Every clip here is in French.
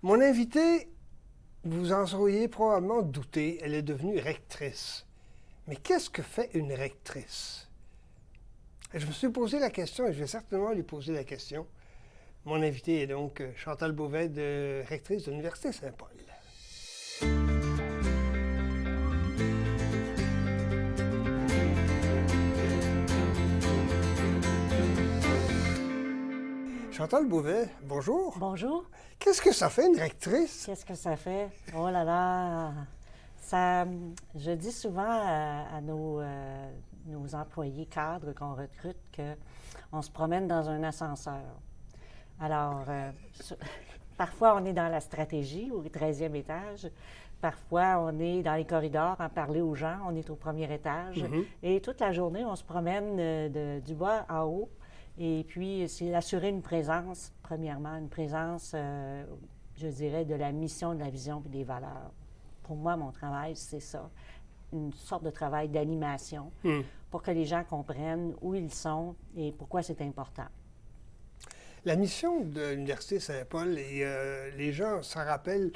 Mon invitée, vous en seriez probablement douté, elle est devenue rectrice. Mais qu'est-ce que fait une rectrice? Et je me suis posé la question et je vais certainement lui poser la question. Mon invitée est donc Chantal Beauvais, rectrice de l'Université Saint-Paul. Chantal Beauvais, bonjour. Bonjour. Qu'est-ce que ça fait une rectrice? Qu'est-ce que ça fait? Oh là là! Ça, je dis souvent à nos employés cadres qu'on recrute qu'on se promène dans un ascenseur. Alors, parfois, on est dans la stratégie au 13e étage. Parfois, on est dans les corridors à parler aux gens. On est au premier étage. Et toute la journée, on se promène du bas en haut. Et puis, c'est assurer une présence, premièrement, une présence, je dirais, de la mission, de la vision et des valeurs. Pour moi, mon travail, c'est ça. Une sorte de travail d'animation pour que les gens comprennent où ils sont et pourquoi c'est important. La mission de l'Université Saint-Paul, et les gens s'en rappellent,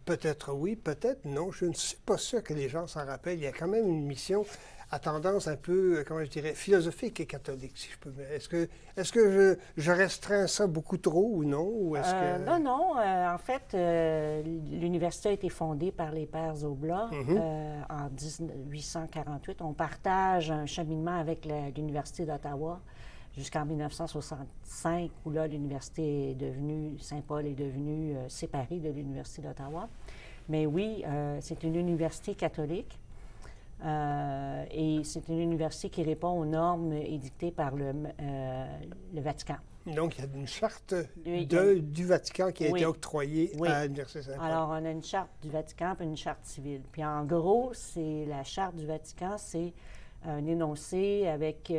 peut-être oui, peut-être non. Je ne suis pas sûr que les gens s'en rappellent. Il y a quand même une mission à tendance un peu, comment je dirais, philosophique et catholique, si je peux. Est-ce que je restreins ça beaucoup trop ou non? Ou est-ce que... Non. En fait, l'université a été fondée par les Pères Oblats en 1848. On partage un cheminement avec l'Université d'Ottawa jusqu'en 1965, où là, l'université est devenue, Saint-Paul est devenue séparée de l'Université d'Ottawa. Mais oui, c'est une université catholique. Et c'est une université qui répond aux normes édictées par le Vatican. Donc, il y a une charte du Vatican qui a été octroyée à l'Université Saint-Paul. Alors, on a une charte du Vatican et une charte civile. Puis en gros, c'est la charte du Vatican, c'est un énoncé avec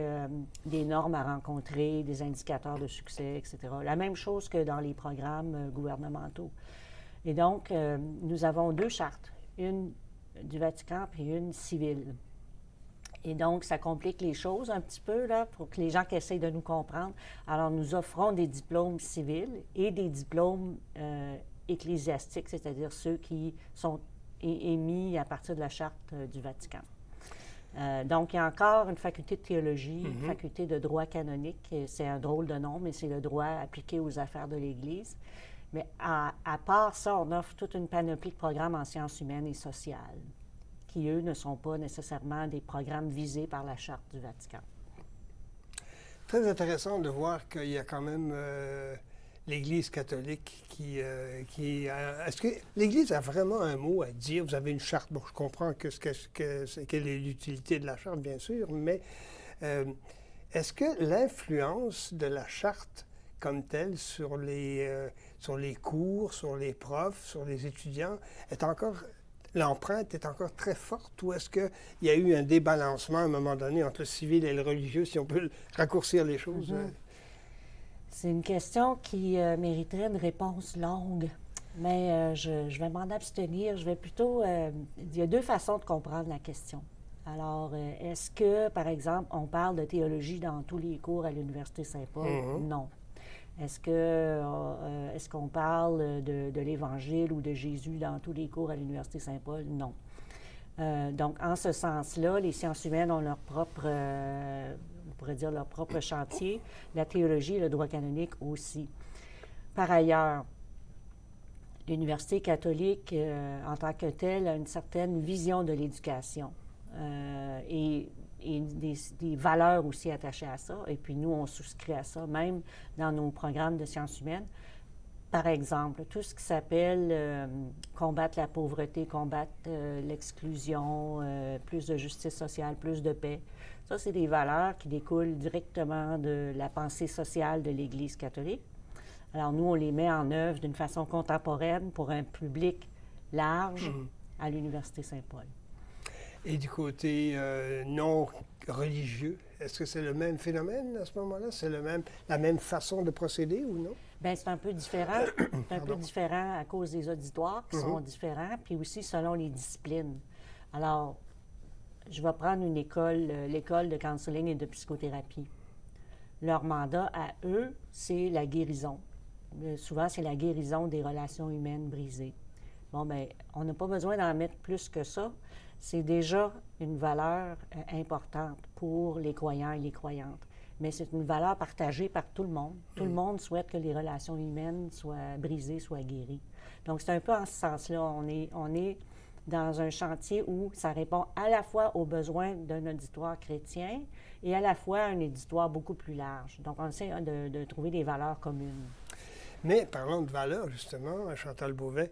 des normes à rencontrer, des indicateurs de succès, etc. La même chose que dans les programmes gouvernementaux. Et donc, nous avons deux chartes, une du Vatican puis une civile. Et donc, ça complique les choses un petit peu, là, pour que les gens qui essayent de nous comprendre. Alors, nous offrons des diplômes civils et des diplômes ecclésiastiques, c'est-à-dire ceux qui sont émis à partir de la charte du Vatican. Donc, il y a encore une faculté de théologie, une faculté de droit canonique. C'est un drôle de nom, mais c'est le droit appliqué aux affaires de l'Église. Mais à part ça, on offre toute une panoplie de programmes en sciences humaines et sociales, qui, eux, ne sont pas nécessairement des programmes visés par la Charte du Vatican. Très intéressant de voir qu'il y a quand même l'Église catholique qui est-ce que l'Église a vraiment un mot à dire? Vous avez une charte, bon, je comprends quelle est l'utilité de la charte, bien sûr, mais est-ce que l'influence de la charte comme telle sur les cours, sur les profs, sur les étudiants, l'empreinte est encore très forte, ou est-ce qu'il y a eu un débalancement à un moment donné entre le civil et le religieux, si on peut raccourcir les choses? C'est une question qui mériterait une réponse longue, mais je vais m'en abstenir. Je vais plutôt... il y a deux façons de comprendre la question. Alors, est-ce que, par exemple, on parle de théologie dans tous les cours à l'Université Saint-Paul? Non. Est-ce qu'on parle de l'Évangile ou de Jésus dans tous les cours à l'Université Saint-Paul? Non. Donc, en ce sens-là, les sciences humaines ont leur propre, on pourrait dire leur propre chantier, la théologie et le droit canonique aussi. Par ailleurs, l'Université catholique, en tant que telle, a une certaine vision de l'éducation et des valeurs aussi attachées à ça. Et puis nous, on souscrit à ça, même dans nos programmes de sciences humaines. Par exemple, tout ce qui s'appelle combattre la pauvreté, combattre l'exclusion, plus de justice sociale, plus de paix. Ça, c'est des valeurs qui découlent directement de la pensée sociale de l'Église catholique. Alors nous, on les met en œuvre d'une façon contemporaine pour un public large à l'Université Saint-Paul. Et du côté non religieux, est-ce que c'est le même phénomène à ce moment-là? C'est la même façon de procéder ou non? Bien, c'est un peu différent. C'est un peu différent à cause des auditoires qui sont différents, puis aussi selon les disciplines. Alors, je vais prendre une école, l'école de counseling et de psychothérapie. Leur mandat à eux, c'est la guérison. souvent, c'est la guérison des relations humaines brisées. Bon, bien, on n'a pas besoin d'en mettre plus que ça. C'est déjà une valeur importante pour les croyants et les croyantes. Mais c'est une valeur partagée par tout le monde. Tout le monde souhaite que les relations humaines soient brisées, soient guéries. Donc, c'est un peu en ce sens-là. On est dans un chantier où ça répond à la fois aux besoins d'un auditoire chrétien et à la fois à un auditoire beaucoup plus large. Donc, on essaie de trouver des valeurs communes. Mais parlons de valeurs, justement, Chantal Beauvais,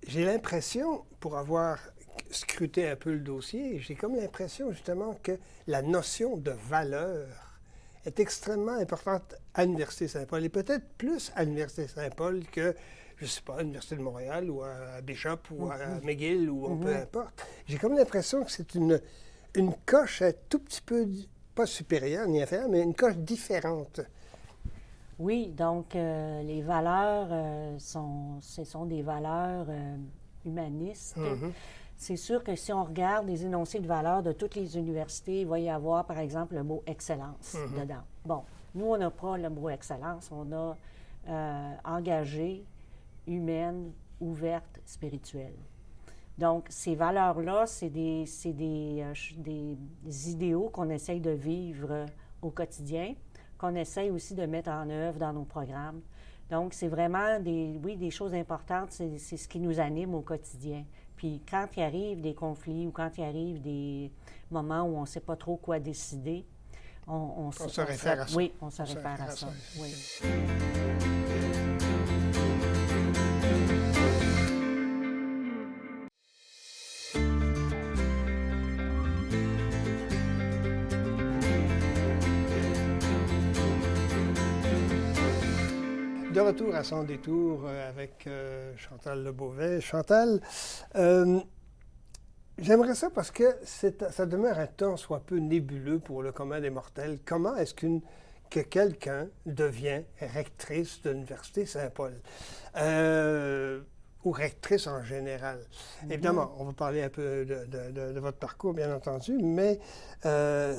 j'ai l'impression, pour avoir scruté un peu le dossier, j'ai comme l'impression, justement, que la notion de valeur est extrêmement importante à l'Université Saint-Paul, et peut-être plus à l'Université Saint-Paul que, je ne sais pas, à l'Université de Montréal ou à Bishop ou à McGill ou peu importe. J'ai comme l'impression que c'est une coche un tout petit peu, pas supérieure ni inférieure, mais une coche différente. Oui, donc les valeurs, ce sont des valeurs humanistes. C'est sûr que si on regarde les énoncés de valeurs de toutes les universités, il va y avoir, par exemple, le mot « excellence » dedans. Bon, nous, on n'a pas le mot « excellence », on a engagé, humaine, ouverte, spirituelle. Donc, ces valeurs-là, c'est des idéaux qu'on essaye de vivre au quotidien, qu'on essaye aussi de mettre en œuvre dans nos programmes. Donc, c'est vraiment des choses importantes, c'est ce qui nous anime au quotidien. Puis, quand il arrive des conflits ou quand il arrive des moments où on ne sait pas trop quoi décider, on se réfère à ça. Oui, on se réfère à ça. Oui. De retour à Son détour avec Chantal Beauvais. Chantal, j'aimerais ça parce que ça demeure un temps soit peu nébuleux pour le commun des mortels. Comment est-ce que quelqu'un devient rectrice de l'Université Saint-Paul? Ou rectrice en général. Évidemment, on va parler un peu de votre parcours, bien entendu, mais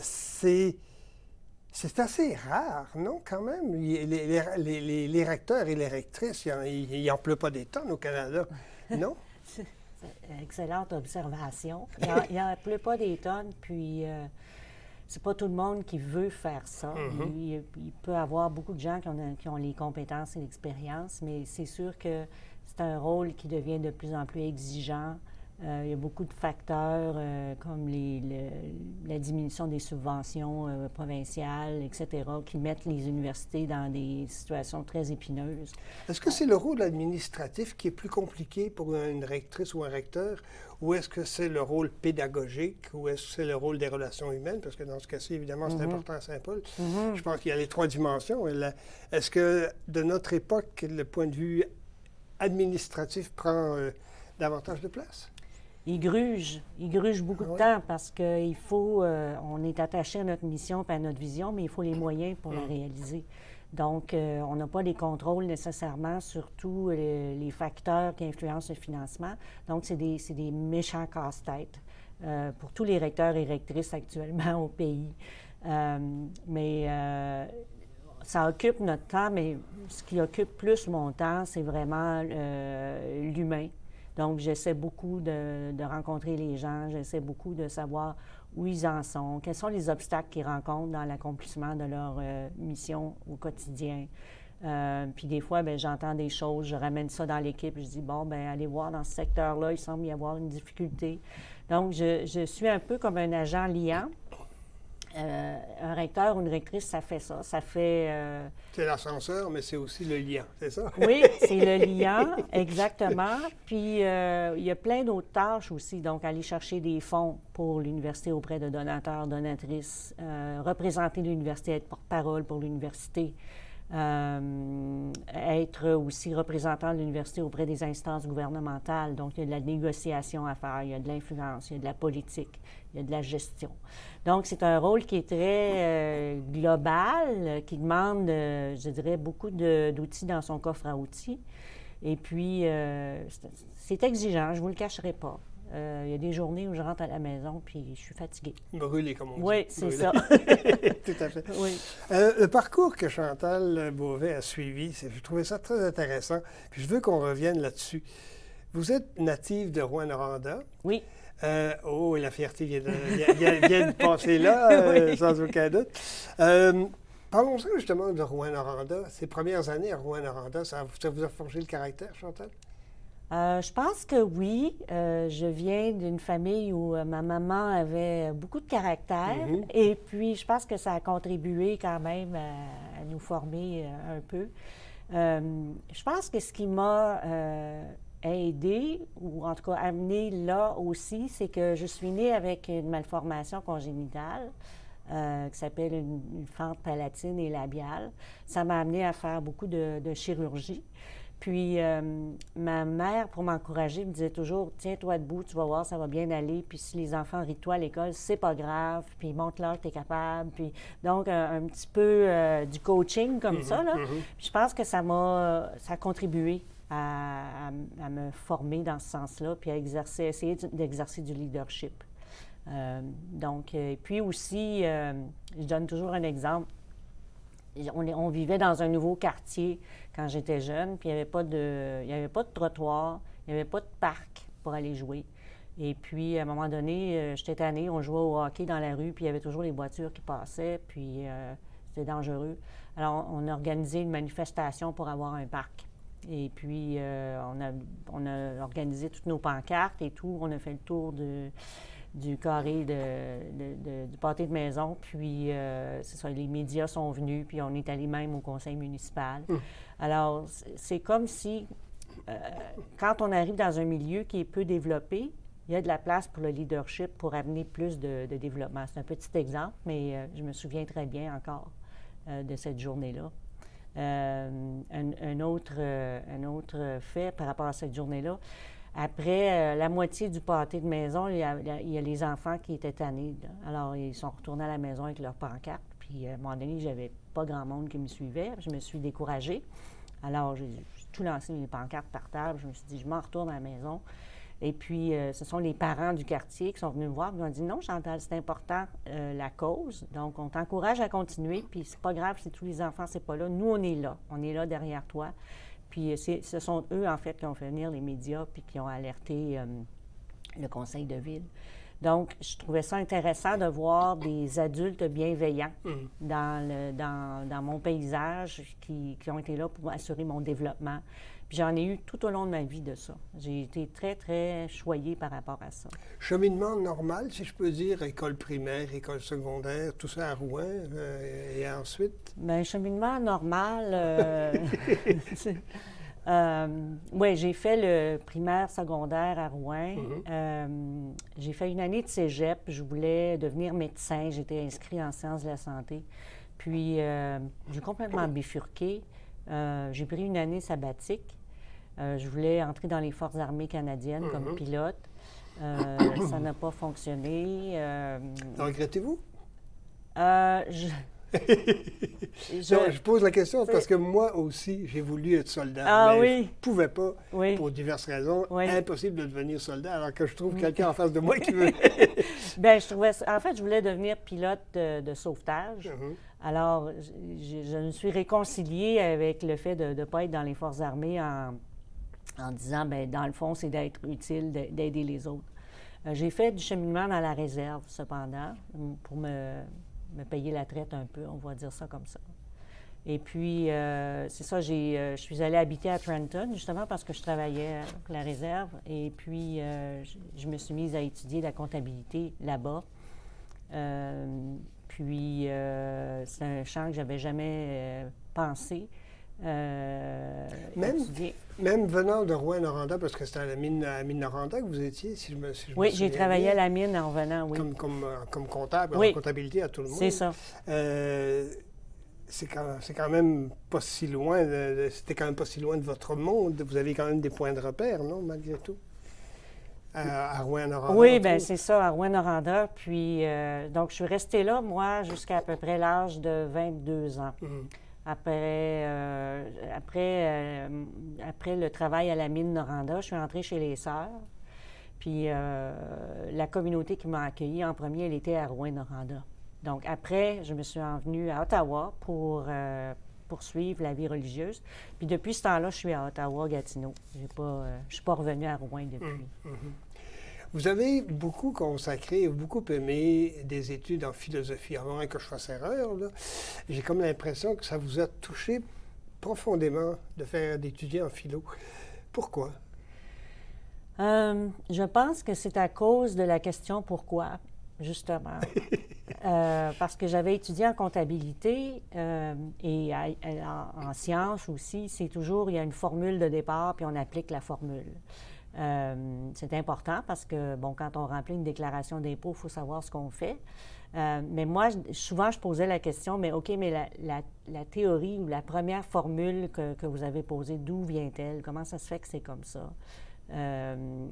c'est assez rare, non, quand même? Les recteurs et les rectrices, il n'en pleut pas des tonnes au Canada, non? Excellente observation. Il n'en pleut pas des tonnes, puis c'est pas tout le monde qui veut faire ça. Il peut y avoir beaucoup de gens qui ont les compétences et l'expérience, mais c'est sûr que c'est un rôle qui devient de plus en plus exigeant. Il y a beaucoup de facteurs comme la diminution des subventions provinciales, etc., qui mettent les universités dans des situations très épineuses. Est-ce que c'est le rôle administratif qui est plus compliqué pour une rectrice ou un recteur, ou est-ce que c'est le rôle pédagogique, ou est-ce que c'est le rôle des relations humaines? Parce que dans ce cas-ci, évidemment, c'est important à Saint-Paul. Je pense qu'il y a les trois dimensions. Est-ce que, de notre époque, le point de vue administratif prend davantage de place? Il gruge beaucoup de temps parce qu'il faut, on est attaché à notre mission et à notre vision, mais il faut les moyens pour la réaliser. Donc, on n'a pas les contrôles nécessairement sur tous les facteurs qui influencent le financement. Donc, c'est des méchants casse-têtes pour tous les recteurs et rectrices actuellement au pays. Ça occupe notre temps, mais ce qui occupe plus mon temps, c'est vraiment l'humain. Donc, j'essaie beaucoup de rencontrer les gens, j'essaie beaucoup de savoir où ils en sont, quels sont les obstacles qu'ils rencontrent dans l'accomplissement de leur mission au quotidien. Puis des fois, bien, j'entends des choses, je ramène ça dans l'équipe, je dis, bon, bien, allez voir dans ce secteur-là, il semble y avoir une difficulté. Donc, je suis un peu comme un agent liant. Un recteur ou une rectrice, ça fait ça. Ça fait... C'est l'ascenseur, mais c'est aussi le liant, c'est ça? Oui, c'est le liant, exactement. Puis, il y a plein d'autres tâches aussi. Donc, aller chercher des fonds pour l'université auprès de donateurs, donatrices, représenter l'université, être porte-parole pour l'université, être aussi représentant de l'université auprès des instances gouvernementales. Donc, il y a de la négociation à faire, il y a de l'influence, il y a de la politique, il y a de la gestion. Donc, c'est un rôle qui est très global, qui demande, je dirais, beaucoup d'outils dans son coffre à outils. Et puis, c'est exigeant, je ne vous le cacherai pas. Il y a des journées où je rentre à la maison puis je suis fatiguée. Brûlé, comme on dit. Oui, c'est Brûlé. ça. Tout à fait. Oui. Le parcours que Chantal Beauvais a suivi, je trouvais ça très intéressant. Puis je veux qu'on revienne là-dessus. Vous êtes native de Rouyn-Noranda. Oui. La fierté vient de passer là, Oui. sans aucun doute. Parlons-en justement de Rouyn-Noranda. Ces premières années à Rouyn-Noranda, ça vous a forgé le caractère, Chantal? Je pense que oui. Je viens d'une famille où ma maman avait beaucoup de caractère et puis je pense que ça a contribué quand même à nous former un peu. Je pense que ce qui m'a aidée, ou en tout cas amenée là aussi, c'est que je suis née avec une malformation congénitale qui s'appelle une fente palatine et labiale. Ça m'a amenée à faire beaucoup de chirurgie. Puis, ma mère, pour m'encourager, me disait toujours « Tiens-toi debout, tu vas voir, ça va bien aller. Puis, si les enfants rient de toi à l'école, c'est pas grave. Puis, montre-leur que tu es capable. » Puis, donc, un petit peu du coaching comme ça, là. Puis, je pense que ça a contribué à me former dans ce sens-là, puis à essayer d'exercer du leadership. Puis aussi, je donne toujours un exemple. On vivait dans un nouveau quartier quand j'étais jeune, puis il n'y avait pas de trottoir, il n'y avait pas de parc pour aller jouer. Et puis, à un moment donné, j'étais tannée, on jouait au hockey dans la rue, puis il y avait toujours les voitures qui passaient, puis c'était dangereux. Alors, on a organisé une manifestation pour avoir un parc. Et puis, on a organisé toutes nos pancartes et tout. On a fait le tour du carré du pâté de maison. Puis, c'est ça, les médias sont venus, puis on est allé même au conseil municipal. Alors, c'est comme si, quand on arrive dans un milieu qui est peu développé, il y a de la place pour le leadership pour amener plus de développement. C'est un petit exemple, mais je me souviens très bien encore de cette journée-là. Un autre fait par rapport à cette journée-là, après la moitié du pâté de maison, il y a les enfants qui étaient tannés, là. Alors, ils sont retournés à la maison avec leurs pancartes. Puis, à un moment donné, j'avais pas grand monde qui me suivait. Je me suis découragée. Alors, j'ai tout lancé mes pancartes par terre. Je me suis dit, je m'en retourne à la maison. Et puis, ce sont les parents du quartier qui sont venus me voir et m'ont dit « Non, Chantal, c'est important, la cause. Donc, on t'encourage à continuer, puis c'est pas grave si tous les enfants, c'est pas là. Nous, on est là. On est là derrière toi. » Puis, ce sont eux, en fait, qui ont fait venir les médias puis qui ont alerté le conseil de ville. Donc, je trouvais ça intéressant de voir des adultes bienveillants dans mon paysage qui ont été là pour assurer mon développement. Puis j'en ai eu tout au long de ma vie de ça. J'ai été très, très choyée par rapport à ça. Cheminement normal, si je peux dire, école primaire, école secondaire, tout ça à Rouen, et ensuite? Bien, cheminement normal, oui, j'ai fait le primaire, secondaire à Rouen. J'ai fait une année de cégep. Je voulais devenir médecin. J'étais inscrite en sciences de la santé. Puis, j'ai complètement bifurqué. J'ai pris une année sabbatique. Je voulais entrer dans les Forces armées canadiennes comme pilote. Ça n'a pas fonctionné. Regrettez-vous? Je pose la question parce que moi aussi, j'ai voulu être soldat. Ah mais oui? Je ne pouvais pas, Oui. pour diverses raisons. Oui. Impossible de devenir soldat, alors que je trouve quelqu'un en face de moi qui veut. Bien, en fait, je voulais devenir pilote de sauvetage. Alors, je me suis réconciliée avec le fait de ne pas être dans les Forces armées en disant, bien, dans le fond, c'est d'être utile, d'aider les autres. J'ai fait du cheminement dans la réserve, cependant, pour me payer la traite un peu, on va dire ça comme ça. Et puis, c'est ça, je suis allée habiter à Trenton, justement parce que je travaillais pour la réserve. Et puis, je me suis mise à étudier la comptabilité là-bas. Puis, c'est un champ que je n'avais jamais pensé étudier. Même venant de Rouyn-Noranda, parce que c'était à la mine Noranda que vous étiez, si je me Oui, souviens j'ai travaillé bien, à la mine en venant, oui. Comme comptable, Oui. en comptabilité à tout le monde. C'est ça. C'est quand même pas si loin, c'était quand même pas si loin de votre monde. Vous avez quand même des points de repère, non, malgré tout? À Rouyn-Noranda. Oui, bien, c'est ça, à Rouyn-Noranda. Puis, donc, je suis restée là, moi, jusqu'à peu près l'âge de 22 ans. Après le travail à la mine Noranda, je suis entrée chez les Sœurs. Puis la communauté qui m'a accueillie en premier, elle était à Rouyn-Noranda. Donc après, je me suis envenue à Ottawa pour poursuivre la vie religieuse. Puis depuis ce temps-là, je suis à Ottawa-Gatineau. Je ne suis pas revenue à Rouyn depuis. Vous avez beaucoup consacré, beaucoup aimé des études en philosophie. À moins que je fasse erreur, là, j'ai comme l'impression que ça vous a touché profondément d'étudier en philo. Pourquoi? Je pense que c'est à cause de la question pourquoi, justement. Parce que j'avais étudié en comptabilité et en sciences aussi, c'est toujours, il y a une formule de départ, puis on applique la formule. C'est important parce que, bon, quand on remplit une déclaration d'impôt, il faut savoir ce qu'on fait. Mais moi, souvent, je posais la question, mais OK, mais la théorie ou la première formule que vous avez posée, d'où vient-elle? Comment ça se fait que c'est comme ça?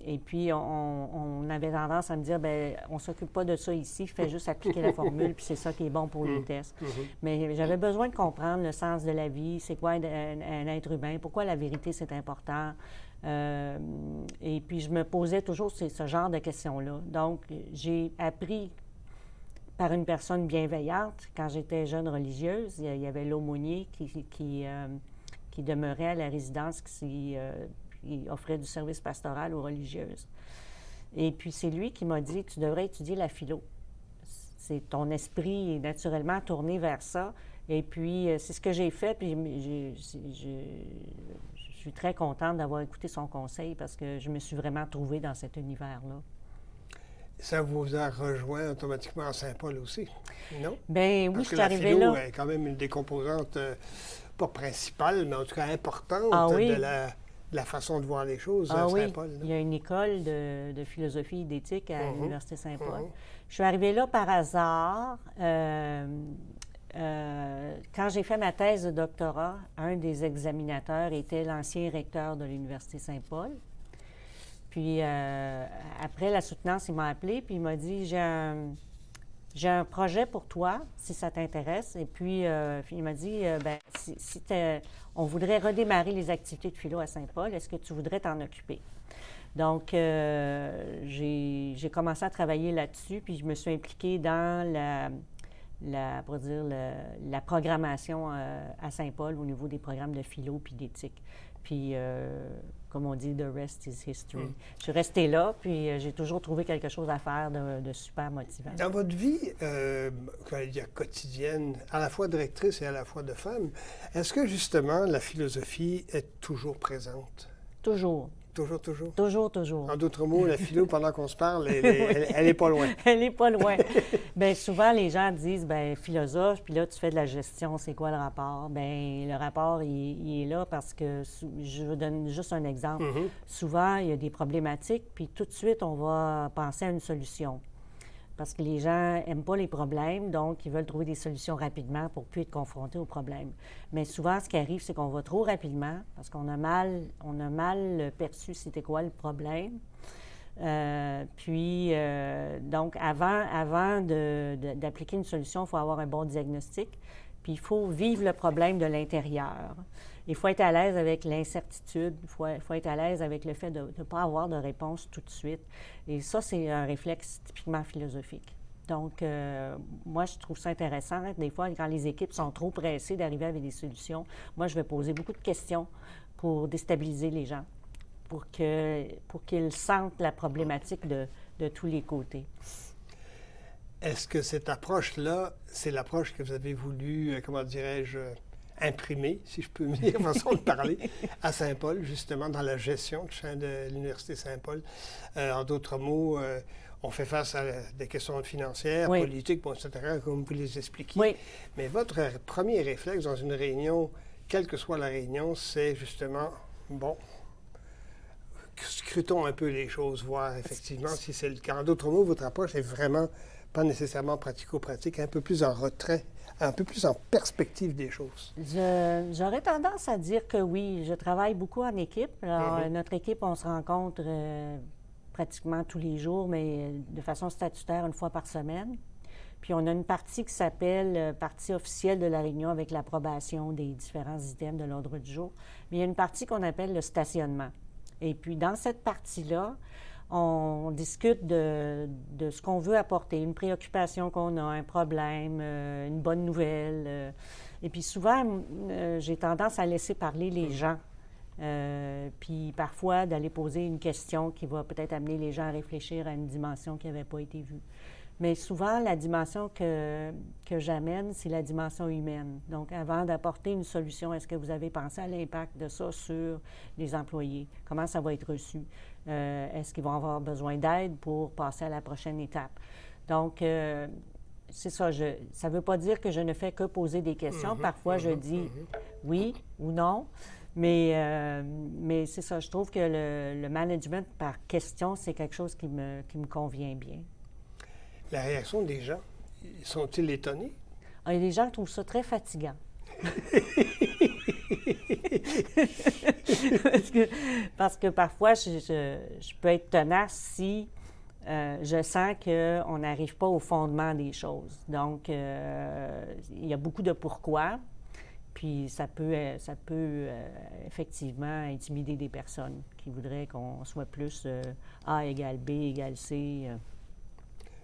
Et puis, on avait tendance à me dire, bien, on ne s'occupe pas de ça ici, fais juste appliquer la formule, puis c'est ça qui est bon pour les tests. Mais j'avais besoin de comprendre le sens de la vie, c'est quoi un être humain, pourquoi la vérité, c'est important. Et puis, je me posais toujours ce genre de questions-là. Donc, j'ai appris par une personne bienveillante. Quand j'étais jeune religieuse, il y avait l'aumônier qui demeurait à la résidence qui offrait du service pastoral aux religieuses. Et puis, c'est lui qui m'a dit, tu devrais étudier la philo. C'est ton esprit est naturellement tourné vers ça. Et puis, c'est ce que j'ai fait, puis je suis très contente d'avoir écouté son conseil parce que je me suis vraiment trouvée dans cet univers-là. Ça vous a rejoint automatiquement à Saint-Paul aussi, non? Bien, oui, je suis arrivée là. La philo est quand même une des composantes, pas principale, mais en tout cas importante de la façon de voir les choses à Saint-Paul. Oui, il y a une école de philosophie et d'éthique à l'Université Saint-Paul. Je suis arrivée là par hasard. Quand j'ai fait ma thèse de doctorat, un des examinateurs était l'ancien recteur de l'Université Saint-Paul. Puis après la soutenance, il m'a appelé puis il m'a dit j'ai un projet pour toi, si ça t'intéresse. Et puis il m'a dit on voudrait redémarrer les activités de philo à Saint-Paul. Est-ce que tu voudrais t'en occuper? Donc, j'ai commencé à travailler là-dessus, puis je me suis impliquée dans la programmation à Saint-Paul au niveau des programmes de philo puis d'éthique. Puis, comme on dit, the rest is history. Je suis restée là, puis j'ai toujours trouvé quelque chose à faire de super motivant. Dans votre vie quotidienne, à la fois de rectrice et à la fois de femme, est-ce que justement la philosophie est toujours présente? Toujours. Toujours, toujours? Toujours, toujours. En d'autres mots, la philo, pendant qu'on se parle, elle est pas loin. Elle n'est pas loin. Bien, souvent, les gens disent, bien, philosophe, puis là, tu fais de la gestion, c'est quoi le rapport? Bien, le rapport, il est là parce que, je vous donne juste un exemple. Souvent, il y a des problématiques, puis tout de suite, on va penser à une solution. Parce que les gens n'aiment pas les problèmes, donc ils veulent trouver des solutions rapidement pour ne plus être confrontés aux problèmes. Mais souvent, ce qui arrive, c'est qu'on va trop rapidement parce qu'on a mal perçu c'était quoi le problème. Donc, avant d'appliquer une solution, il faut avoir un bon diagnostic, puis il faut vivre le problème de l'intérieur. Il faut être à l'aise avec l'incertitude, il faut être à l'aise avec le fait de ne pas avoir de réponse tout de suite. Et ça, c'est un réflexe typiquement philosophique. Donc, moi, je trouve ça intéressant. Des fois, quand les équipes sont trop pressées d'arriver avec des solutions, moi, je vais poser beaucoup de questions pour déstabiliser les gens, pour qu'ils sentent la problématique de tous les côtés. Est-ce que cette approche-là, c'est l'approche que vous avez voulu, comment dirais-je, imprimer, si je peux me dire, façon de parler, à Saint-Paul, justement, dans la gestion de l'Université Saint-Paul? En d'autres mots, on fait face à des questions financières, politiques, etc., comme vous les expliquiez. Oui. Mais votre premier réflexe dans une réunion, quelle que soit la réunion, c'est justement, scrutons un peu les choses, voir effectivement si c'est le cas. En d'autres mots, votre approche est vraiment pas nécessairement pratico-pratique, un peu plus en retrait, un peu plus en perspective des choses. J'aurais tendance à dire que oui. Je travaille beaucoup en équipe. Alors, notre équipe, on se rencontre pratiquement tous les jours, mais de façon statutaire, une fois par semaine. Puis on a une partie qui s'appelle partie officielle de la réunion avec l'approbation des différents items de l'ordre du jour. Mais il y a une partie qu'on appelle le stationnement. Et puis dans cette partie-là, on discute de ce qu'on veut apporter, une préoccupation qu'on a, un problème, une bonne nouvelle. Et puis souvent, j'ai tendance à laisser parler les gens. Puis parfois, d'aller poser une question qui va peut-être amener les gens à réfléchir à une dimension qui n'avait pas été vue. Mais souvent, la dimension que j'amène, c'est la dimension humaine. Donc, avant d'apporter une solution, est-ce que vous avez pensé à l'impact de ça sur les employés? Comment ça va être reçu? Est-ce qu'ils vont avoir besoin d'aide pour passer à la prochaine étape? Donc, c'est ça. Ça ne veut pas dire que je ne fais que poser des questions. Parfois, je dis oui ou non. Mais c'est ça. Je trouve que le management par question, c'est quelque chose qui me convient bien. La réaction des gens, sont-ils étonnés? Il y a des gens qui trouvent ça très fatigant. parce que parfois, je peux être tenace si je sens qu'on n'arrive pas au fondement des choses. Donc, il y a beaucoup de pourquoi, puis ça peut effectivement intimider des personnes qui voudraient qu'on soit plus A égale B égale C.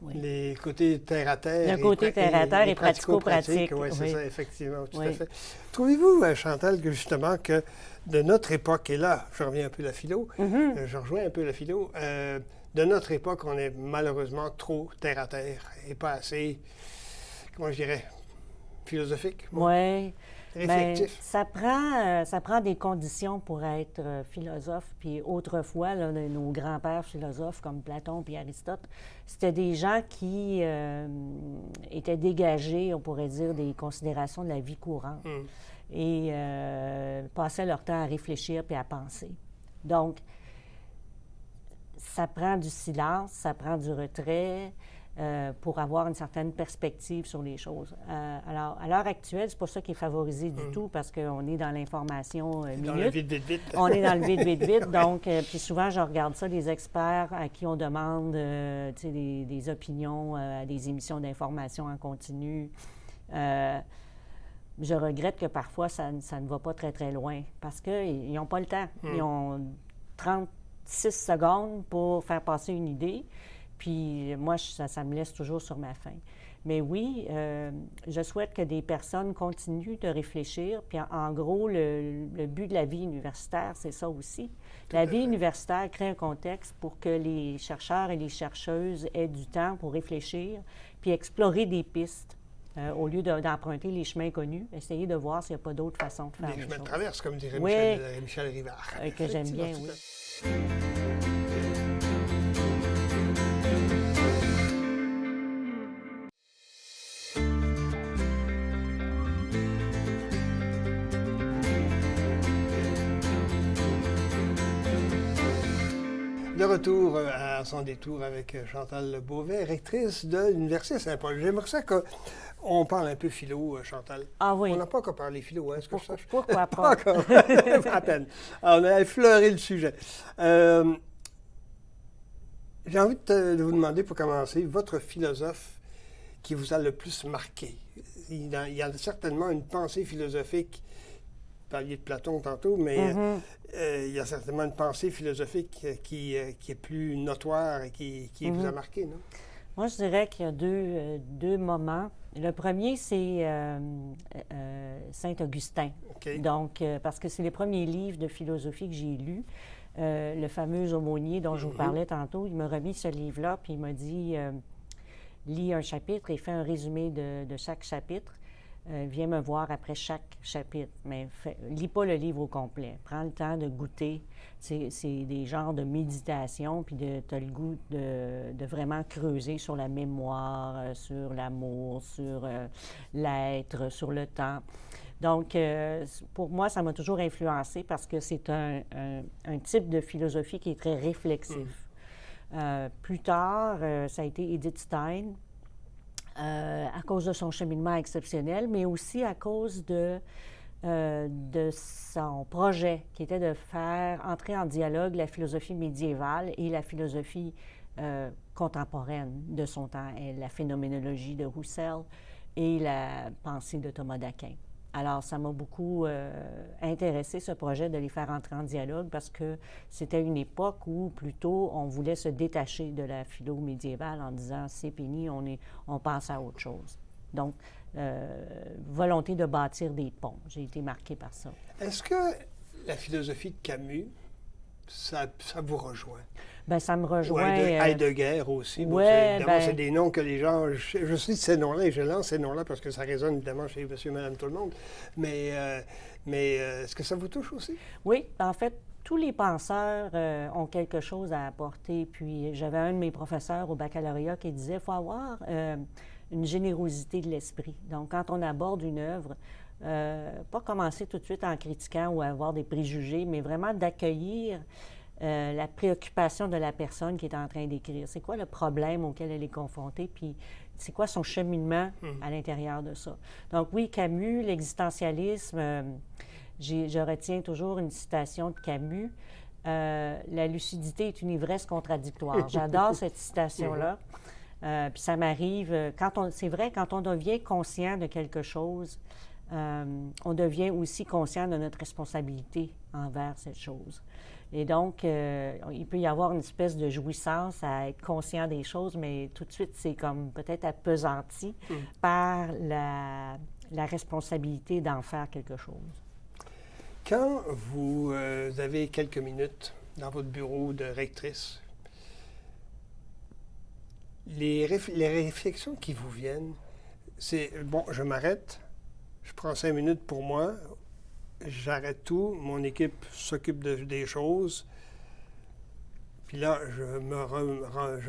Oui. Les côtés terre-à-terre. Le côté terre-à-terre et pratico-pratique. Oui, c'est ça, effectivement, tout à fait. Trouvez-vous, Chantal, que justement, que de notre époque, et là, je reviens un peu à la philo, je rejoins un peu la philo, de notre époque, on est malheureusement trop terre-à-terre et pas assez, comment je dirais, philosophique. Oui. Réflectif. Bien, ça prend des conditions pour être philosophe. Puis autrefois, là, nos grands-pères philosophes comme Platon puis Aristote, c'était des gens qui étaient dégagés, on pourrait dire, des considérations de la vie courante et passaient leur temps à réfléchir puis à penser. Donc, ça prend du silence, ça prend du retrait. Pour avoir une certaine perspective sur les choses. Alors, à l'heure actuelle, c'est pas ça qui est favorisé du tout, parce qu'on est dans l'information minute. Dans le vite. On est dans le vite. Donc, puis souvent, je regarde ça, des experts à qui on demande des opinions à des émissions d'information en continu. Je regrette que parfois, ça ne va pas très, très loin, parce qu'ils n'ont pas le temps. Ils ont 36 secondes pour faire passer une idée. Puis moi, ça me laisse toujours sur ma faim. Mais oui, je souhaite que des personnes continuent de réfléchir. Puis en gros, le but de la vie universitaire, c'est ça aussi. La vie universitaire crée un contexte pour que les chercheurs et les chercheuses aient du temps pour réfléchir, puis explorer des pistes. Au lieu d'emprunter les chemins connus, essayer de voir s'il n'y a pas d'autres façons de faire les choses. Les chemins de traverse, comme dirait Michel Rivard. Que j'aime bien, oui. De retour à son détour avec Chantal Beauvais, rectrice de l'Université Saint-Paul. J'aimerais ça qu'on parle un peu philo, Chantal. Ah oui. On n'a pas encore parlé philo, hein, est-ce que je sache? Pourquoi pas? Encore, à peine. Alors, on a effleuré le sujet. J'ai envie de vous demander, pour commencer, votre philosophe qui vous a le plus marqué. Il y a certainement une pensée philosophique. Vous parliez de Platon tantôt, mais il y a certainement une pensée philosophique qui est plus notoire et qui vous a marqué, non? Moi, je dirais qu'il y a deux moments. Le premier, c'est Saint-Augustin. Okay. Donc, parce que c'est les premiers livres de philosophie que j'ai lus. Le fameux aumônier dont je vous parlais tantôt, il m'a remis ce livre-là, puis il m'a dit lis un chapitre et fais un résumé de chaque chapitre. Viens me voir après chaque chapitre, mais lis pas le livre au complet. Prends le temps de goûter. C'est des genres de méditation, puis tu as le goût de vraiment creuser sur la mémoire, sur l'amour, sur l'être, sur le temps. Donc, pour moi, ça m'a toujours influencé parce que c'est un type de philosophie qui est très réflexif. Plus tard, ça a été Edith Stein, à cause de son cheminement exceptionnel, mais aussi à cause de son projet, qui était de faire entrer en dialogue la philosophie médiévale et la philosophie contemporaine de son temps, et la phénoménologie de Husserl et la pensée de Thomas d'Aquin. Alors, ça m'a beaucoup intéressé, ce projet, de les faire entrer en dialogue parce que c'était une époque où, plutôt, on voulait se détacher de la philo médiévale en disant « c'est fini, on passe à autre chose ». Donc, volonté de bâtir des ponts. J'ai été marquée par ça. Est-ce que la philosophie de Camus, ça vous rejoint? Bien, ça me rejoint. Ou Heidegger aussi. Oui, évidemment, c'est des noms que les gens... Je cite ces noms-là et je lance ces noms-là parce que ça résonne évidemment chez monsieur, madame, tout le monde. Mais est-ce que ça vous touche aussi? Oui, en fait, tous les penseurs ont quelque chose à apporter. Puis j'avais un de mes professeurs au baccalauréat qui disait qu'il faut avoir une générosité de l'esprit. Donc, quand on aborde une œuvre, pas commencer tout de suite en critiquant ou avoir des préjugés, mais vraiment d'accueillir la préoccupation de la personne qui est en train d'écrire. C'est quoi le problème auquel elle est confrontée, puis c'est quoi son cheminement à l'intérieur de ça. Donc oui, Camus, l'existentialisme, je retiens toujours une citation de Camus. La lucidité est une ivresse contradictoire. J'adore cette citation-là. Puis ça m'arrive, c'est vrai, quand on devient conscient de quelque chose, on devient aussi conscient de notre responsabilité envers cette chose. Et donc, il peut y avoir une espèce de jouissance à être conscient des choses, mais tout de suite, c'est comme peut-être appesanti par la responsabilité d'en faire quelque chose. Quand vous avez quelques minutes dans votre bureau de rectrice, les réflexions qui vous viennent, c'est, bon, je m'arrête, je prends 5 minutes pour moi, j'arrête tout, mon équipe s'occupe des choses, puis là, je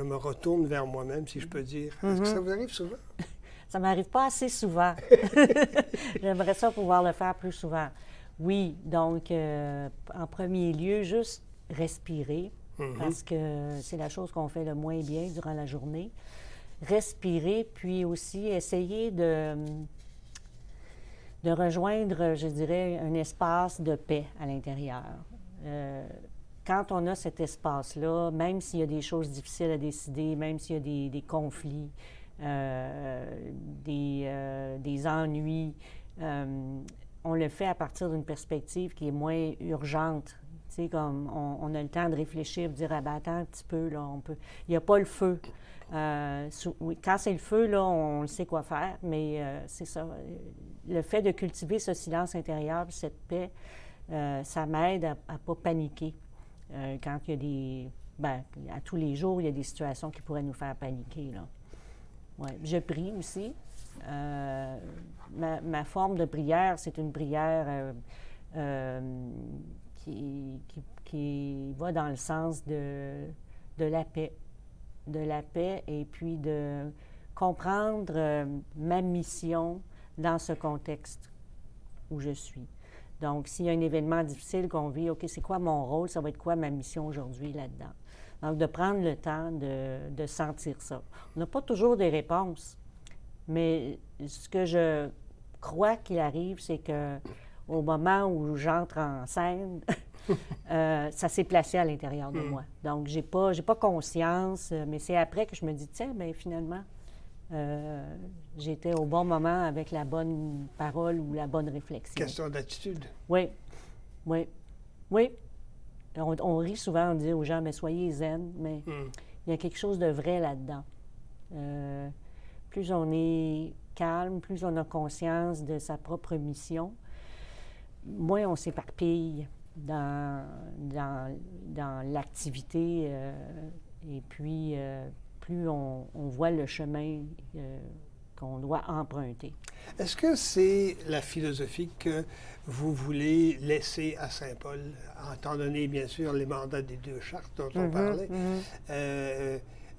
me retourne vers moi-même, si je peux dire. Est-ce que ça vous arrive souvent? Ça ne m'arrive pas assez souvent. J'aimerais ça pouvoir le faire plus souvent. Oui, donc, en premier lieu, juste respirer, parce que c'est la chose qu'on fait le moins bien durant la journée. Respirer, puis aussi essayer de rejoindre, je dirais, un espace de paix à l'intérieur. Quand on a cet espace-là, même s'il y a des choses difficiles à décider, même s'il y a des conflits, des ennuis, on le fait à partir d'une perspective qui est moins urgente. Tu sais, comme on a le temps de réfléchir, de dire « Ah ben attends un petit peu, là, on peut... » Il n'y a pas le feu. Oui, quand c'est le feu, là, on sait quoi faire, mais c'est ça. Le fait de cultiver ce silence intérieur, cette paix, ça m'aide à ne pas paniquer. Quand il y a des... Bien, à tous les jours, il y a des situations qui pourraient nous faire paniquer, là. Ouais. Je prie aussi. Ma forme de prière, c'est une prière qui va dans le sens de la paix. De la paix et puis de comprendre ma mission dans ce contexte où je suis. Donc, s'il y a un événement difficile qu'on vit, OK, c'est quoi mon rôle? Ça va être quoi ma mission aujourd'hui là-dedans? Donc, de prendre le temps de sentir ça. On n'a pas toujours des réponses, mais ce que je crois qu'il arrive, c'est qu'au moment où j'entre en scène, ça s'est placé à l'intérieur de moi. Donc, j'ai pas conscience, mais c'est après que je me dis, tiens, bien, finalement, j'étais au bon moment avec la bonne parole ou la bonne réflexion. Question d'attitude. Oui, oui, oui. On rit souvent, on dit aux gens, mais soyez zen, mais il y a quelque chose de vrai là-dedans. Plus on est calme, plus on a conscience de sa propre mission, moins on s'éparpille dans l'activité et puis plus on voit le chemin qu'on doit emprunter. Est-ce que c'est la philosophie que vous voulez laisser à Saint-Paul, étant donné, bien sûr, les mandats des 2 chartes dont on parlait?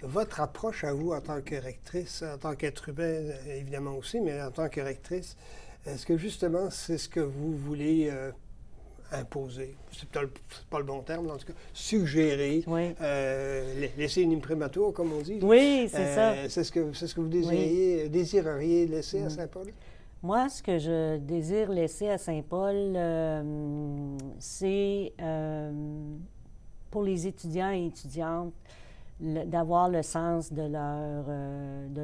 Votre approche à vous en tant que rectrice, en tant qu'être humain, évidemment aussi, mais en tant que rectrice, est-ce que justement c'est ce que vous voulez imposer? C'est peut-être pas le bon terme, en tout cas, suggérer, oui. Laisser une imprimatur, comme on dit. Oui, c'est ça. C'est ce que vous désireriez laisser à Saint-Paul? Moi, ce que je désire laisser à Saint-Paul, c'est pour les étudiants et étudiantes d'avoir le sens de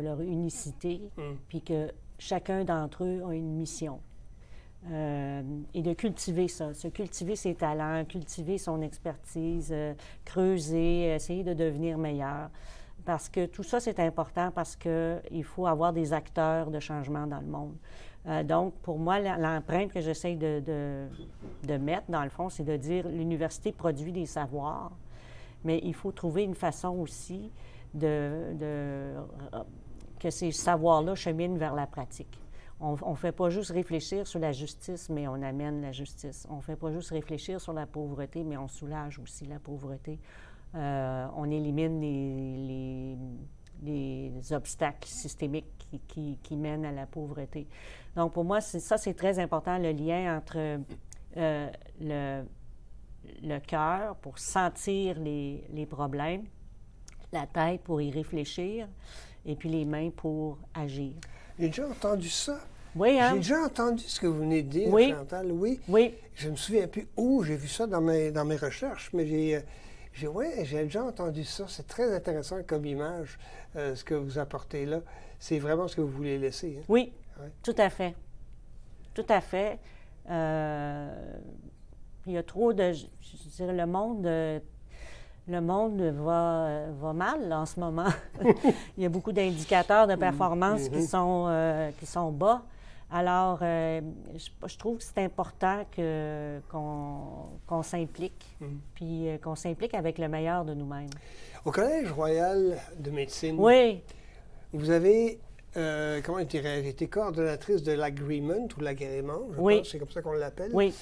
leur unicité, puis que chacun d'entre eux a une mission. et de cultiver ça, se cultiver ses talents, cultiver son expertise, creuser, essayer de devenir meilleur. Parce que tout ça, c'est important parce qu'il faut avoir des acteurs de changement dans le monde. Donc, pour moi, l'empreinte que j'essaie de mettre, dans le fond, c'est de dire l'université produit des savoirs, mais il faut trouver une façon aussi que ces savoirs-là cheminent vers la pratique. On ne fait pas juste réfléchir sur la justice, mais on amène la justice. On ne fait pas juste réfléchir sur la pauvreté, mais on soulage aussi la pauvreté. On élimine les obstacles systémiques qui mènent à la pauvreté. Donc, pour moi, c'est très important, le lien entre le cœur pour sentir les problèmes, la tête pour y réfléchir, et puis les mains pour agir. J'ai déjà entendu ça. Oui, hein? J'ai déjà entendu ce que vous venez de dire, oui. Chantal, oui. Oui. Je me souviens plus où j'ai vu ça dans mes recherches, mais j'ai déjà entendu ça. C'est très intéressant comme image, ce que vous apportez là. C'est vraiment ce que vous voulez laisser. Hein? Oui, ouais. Tout à fait. Tout à fait. Il y a trop de... Je dirais, le monde va mal là, en ce moment. Il y a beaucoup d'indicateurs de performance qui sont bas. Alors, je trouve que c'est important qu'on s'implique, puis qu'on s'implique avec le meilleur de nous-mêmes. Au Collège royal de médecine, oui. Vous avez, comment dirais-je, été coordonnatrice de l'agreement ou l'agrément, je pense, c'est comme ça qu'on l'appelle. Oui.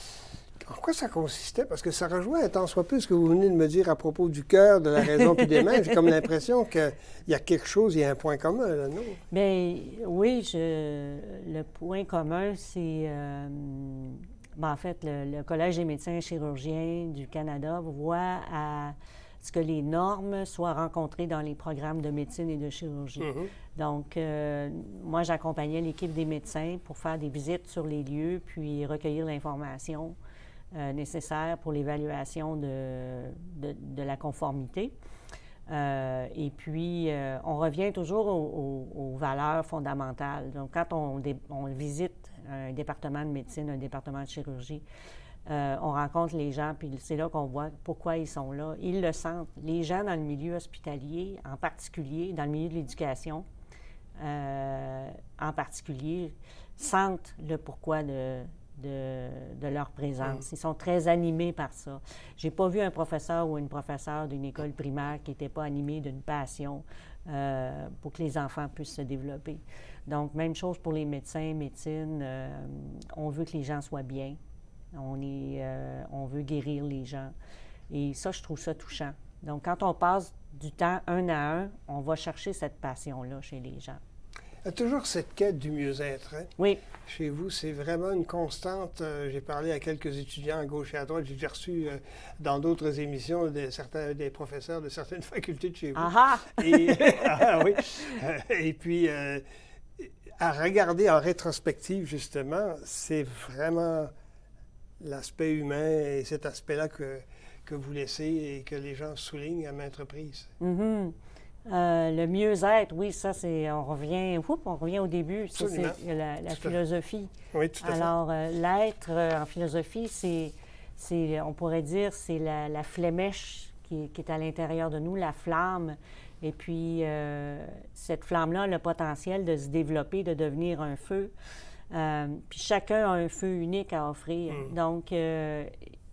En quoi ça consistait? Parce que ça rejoint un tant soit peu ce que vous venez de me dire à propos du cœur, de la raison puis des mains. J'ai comme l'impression qu'il y a quelque chose, il y a un point commun, là, non? Bien, oui, le point commun, c'est... en fait, le Collège des médecins et chirurgiens du Canada voit à ce que les normes soient rencontrées dans les programmes de médecine et de chirurgie. Donc, moi, j'accompagnais l'équipe des médecins pour faire des visites sur les lieux, puis recueillir l'information nécessaire pour l'évaluation de la conformité. Et puis, on revient toujours aux valeurs fondamentales. Donc, quand on visite un département de médecine, un département de chirurgie, on rencontre les gens, puis c'est là qu'on voit pourquoi ils sont là. Ils le sentent. Les gens dans le milieu hospitalier, en particulier, dans le milieu de l'éducation, en particulier, sentent le pourquoi de leur présence. Ils sont très animés par ça. J'ai pas vu un professeur ou une professeure d'une école primaire qui n'était pas animé d'une passion pour que les enfants puissent se développer. Donc, même chose pour les médecins, médecine. On veut que les gens soient bien. On veut guérir les gens. Et ça, je trouve ça touchant. Donc, quand on passe du temps un à un, on va chercher cette passion-là chez les gens. Il y a toujours cette quête du mieux-être. Hein? Oui. Chez vous, c'est vraiment une constante. J'ai parlé à quelques étudiants à gauche et à droite. J'ai déjà reçu dans d'autres émissions des professeurs de certaines facultés de chez vous. Ah ah! Oui. Et puis, à regarder en rétrospective, justement, c'est vraiment l'aspect humain et cet aspect-là que vous laissez et que les gens soulignent à maintes reprises. Le mieux-être, oui, ça, c'est... On revient au début. Ça, c'est la philosophie. Oui, tout à fait. Alors, l'être en philosophie, on pourrait dire, c'est la flémèche qui est à l'intérieur de nous, la flamme. Et puis, cette flamme-là a le potentiel de se développer, de devenir un feu. Puis chacun a un feu unique à offrir. Donc,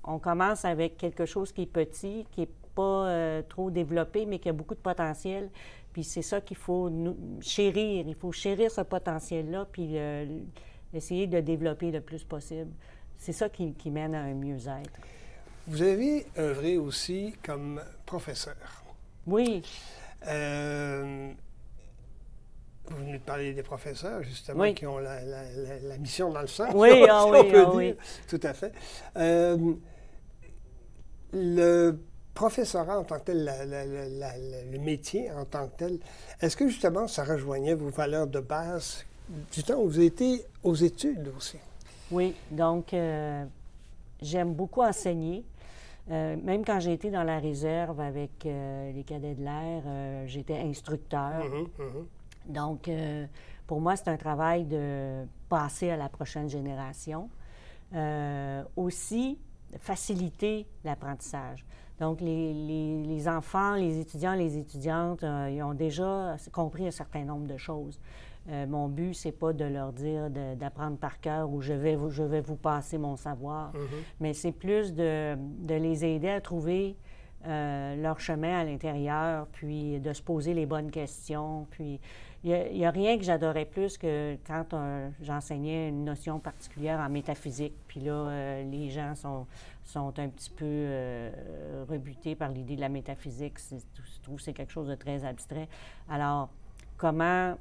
on commence avec quelque chose qui est petit, qui n'est pas trop développé, mais qui a beaucoup de potentiel. Puis c'est ça qu'il faut chérir. Il faut chérir ce potentiel-là, puis essayer de le développer le plus possible. C'est ça qui mène à un mieux-être. Vous avez œuvré aussi comme professeur. Oui. Vous venez de parler des professeurs, justement, qui ont la mission dans le sang. Oui, si on peut dire. Oui. Tout à fait. Le professorat en tant que tel, le métier en tant que tel, est-ce que, justement, ça rejoignait vos valeurs de base du temps où vous étiez aux études aussi? Oui, donc, j'aime beaucoup enseigner. Même quand j'ai été dans la réserve avec les cadets de l'air, j'étais instructeur. Donc, pour moi, c'est un travail de passer à la prochaine génération. Aussi, faciliter l'apprentissage. Donc, les enfants, les étudiants, les étudiantes, ils ont déjà compris un certain nombre de choses. Mon but, c'est pas de leur dire d'apprendre par cœur ou je vais vous passer mon savoir, mais c'est plus de les aider à trouver leur chemin à l'intérieur, puis de se poser les bonnes questions. Puis, il n'y a rien que j'adorais plus que quand j'enseignais une notion particulière en métaphysique. Puis là, les gens sont un petit peu rebutés par l'idée de la métaphysique. Je trouve que c'est quelque chose de très abstrait. Alors, comment...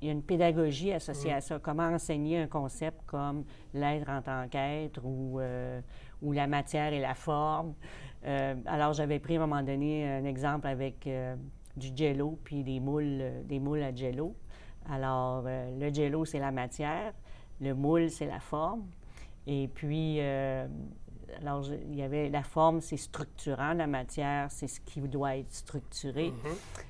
Il y a une pédagogie associée à ça. Comment enseigner un concept comme l'être en tant qu'être ou la matière et la forme. Alors, j'avais pris à un moment donné un exemple avec du jello puis des moules à jello. Alors, le jello, c'est la matière. Le moule, c'est la forme. Et puis, alors, il y avait la forme, c'est structurant. La matière, c'est ce qui doit être structuré.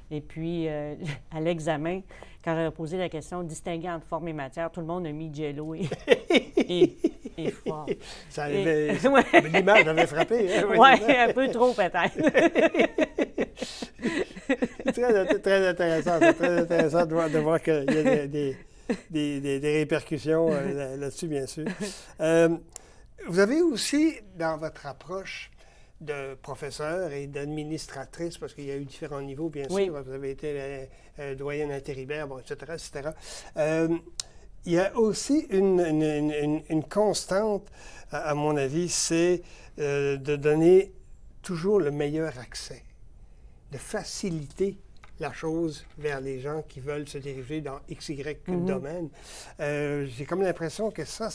Et puis, à l'examen, quand j'avais posé la question « Distinguer entre forme et matière », tout le monde a mis jello et forme. Ça avait... L'image avait frappé. Hein, oui, un peu trop peut-être. Très intéressant. C'est très intéressant de voir qu'il y a des répercussions là-dessus, bien sûr. Vous avez aussi, dans votre approche de professeur et d'administratrice, parce qu'il y a eu différents niveaux, bien sûr, vous avez été doyenne intérimaire, bon, etc., etc. Il y a aussi une constante, à mon avis, c'est de donner toujours le meilleur accès, de faciliter la chose vers les gens qui veulent se diriger dans X, Y domaine. J'ai comme l'impression que ça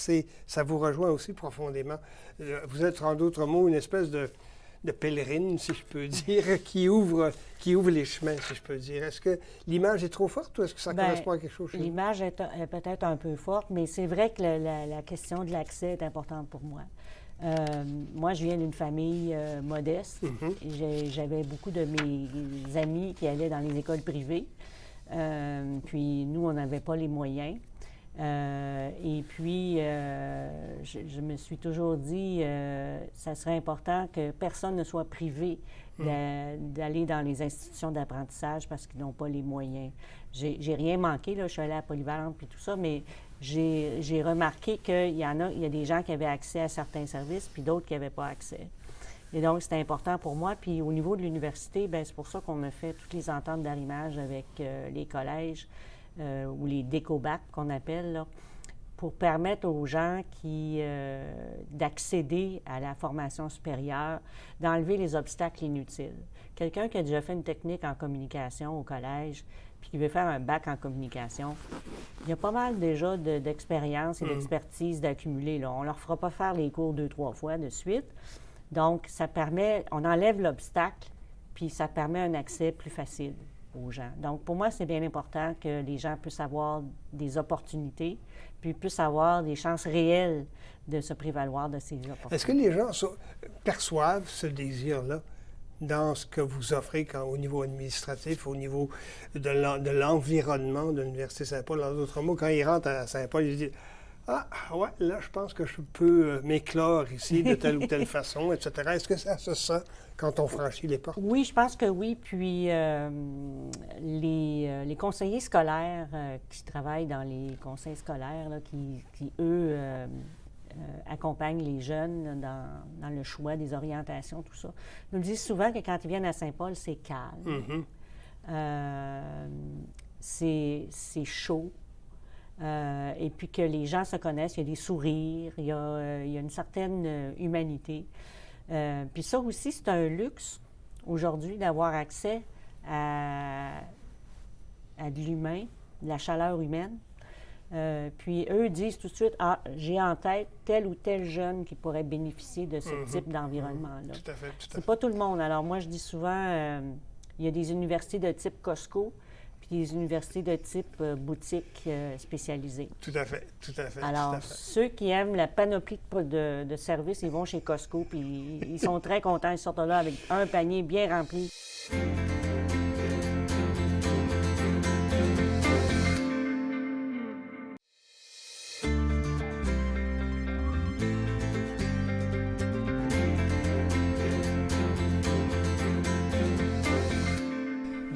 vous rejoint aussi profondément. Vous êtes, en d'autres mots, une espèce de pèlerine, si je peux dire, qui ouvre les chemins, si je peux dire. Est-ce que l'image est trop forte ou est-ce que ça correspond à quelque chose? L'image est peut-être un peu forte, mais c'est vrai que la question de l'accès est importante pour moi. Moi, je viens d'une famille modeste. J'avais beaucoup de mes amis qui allaient dans les écoles privées. Puis nous, on n'avait pas les moyens. Et puis, je me suis toujours dit, ça serait important que personne ne soit privé d'aller dans les institutions d'apprentissage parce qu'ils n'ont pas les moyens. J'ai rien manqué, là, je suis allée à Polyvalente puis tout ça, mais j'ai remarqué qu'il y a des gens qui avaient accès à certains services puis d'autres qui n'avaient pas accès. Et donc, c'était important pour moi. Puis au niveau de l'université, bien, c'est pour ça qu'on a fait toutes les ententes d'arrimage avec les collèges ou les décobacs qu'on appelle, là, pour permettre aux gens d'accéder à la formation supérieure, d'enlever les obstacles inutiles. Quelqu'un qui a déjà fait une technique en communication au collège, puis qui veut faire un bac en communication, il y a pas mal déjà d'expérience et d'expertise d'accumuler. On ne leur fera pas faire les cours 2-3 fois de suite. Donc, ça permet, on enlève l'obstacle, puis ça permet un accès plus facile aux gens. Donc, pour moi, c'est bien important que les gens puissent avoir des opportunités, puis puissent avoir des chances réelles de se prévaloir de ces opportunités. Est-ce que les gens perçoivent ce désir-là dans ce que vous offrez au niveau administratif, au niveau de l'environnement de l'Université Saint-Paul? En d'autres mots, quand ils rentrent à Saint-Paul, ils se disent « Ah, ouais, là, je pense que je peux m'éclore ici de telle ou telle façon, etc. » Est-ce que ça se sent quand on franchit les portes? Oui, je pense que oui. Puis les conseillers scolaires qui travaillent dans les conseils scolaires, là, qui eux, accompagnent les jeunes dans le choix des orientations, tout ça, nous disent souvent que quand ils viennent à Saint-Paul, c'est calme. C'est chaud. Et puis que les gens se connaissent, il y a des sourires, il y a une certaine humanité. Puis ça aussi, c'est un luxe aujourd'hui d'avoir accès à de l'humain, de la chaleur humaine. Puis eux disent tout de suite, ah, j'ai en tête tel ou tel jeune qui pourrait bénéficier de ce type d'environnement-là. Tout à fait. C'est pas tout le monde. Alors moi, je dis souvent, il y a des universités de type Costco, puis des universités de type boutique spécialisée. Tout à fait. Alors, ceux qui aiment la panoplie de services, ils vont chez Costco, puis ils sont très contents. Ils sortent là avec un panier bien rempli.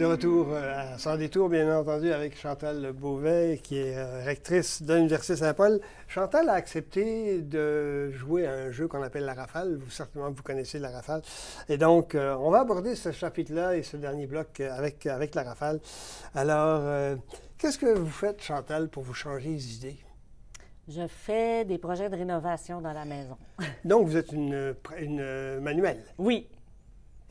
De retour à Sans détour, bien entendu, avec Chantal Beauvais, qui est rectrice de l'Université Saint-Paul. Chantal a accepté de jouer à un jeu qu'on appelle la rafale. Certainement, vous connaissez la rafale. Et donc, on va aborder ce chapitre-là et ce dernier bloc avec la rafale. Alors, qu'est-ce que vous faites, Chantal, pour vous changer les idées? Je fais des projets de rénovation dans la maison. Donc, vous êtes une manuelle. Oui.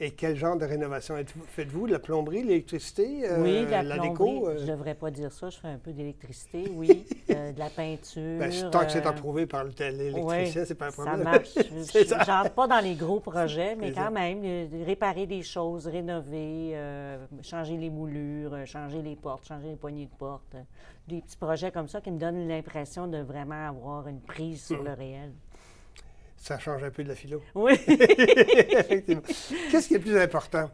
Et quel genre de rénovation faites-vous? De la plomberie, l'électricité, oui, la plomberie, déco? Je ne devrais pas dire ça. Je fais un peu d'électricité, oui. De la peinture. Bien, tant que c'est approuvé par l'électricien, oui, c'est pas un problème. Ça marche. Je n'entre pas dans les gros projets, mais quand même, réparer des choses, rénover, changer les moulures, changer les portes, changer les poignées de porte. Des petits projets comme ça qui me donnent l'impression de vraiment avoir une prise sur le réel. Ça change un peu de la philo. Oui. Effectivement. Qu'est-ce qui est le plus important?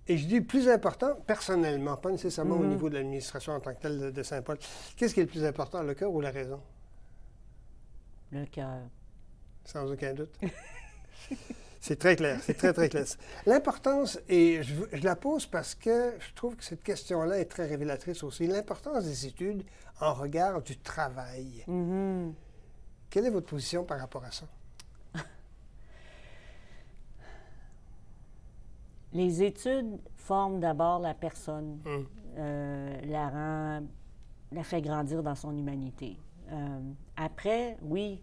Et je dis plus important personnellement, pas nécessairement au niveau de l'administration en tant que telle de Saint-Paul. Qu'est-ce qui est le plus important, le cœur ou la raison? Le cœur. Sans aucun doute. C'est très clair, c'est très, très clair. L'importance, et je la pose parce que je trouve que cette question-là est très révélatrice aussi, l'importance des études en regard du travail. Quelle est votre position par rapport à ça? Les études forment d'abord la personne, la fait grandir dans son humanité. Après, oui,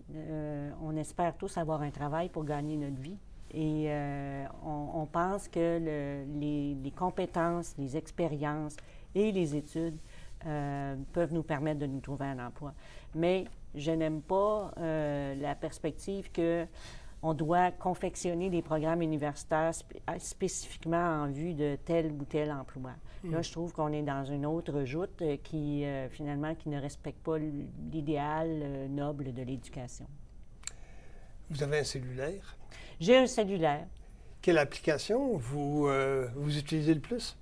on espère tous avoir un travail pour gagner notre vie. Et on pense que les compétences, les expériences et les études peuvent nous permettre de nous trouver un emploi. Mais je n'aime pas la perspective que on doit confectionner des programmes universitaires spécifiquement en vue de tel ou tel emploi. Là, je trouve qu'on est dans une autre joute qui, finalement, qui ne respecte pas l'idéal noble de l'éducation. Vous avez un cellulaire? J'ai un cellulaire. Quelle application vous utilisez le plus?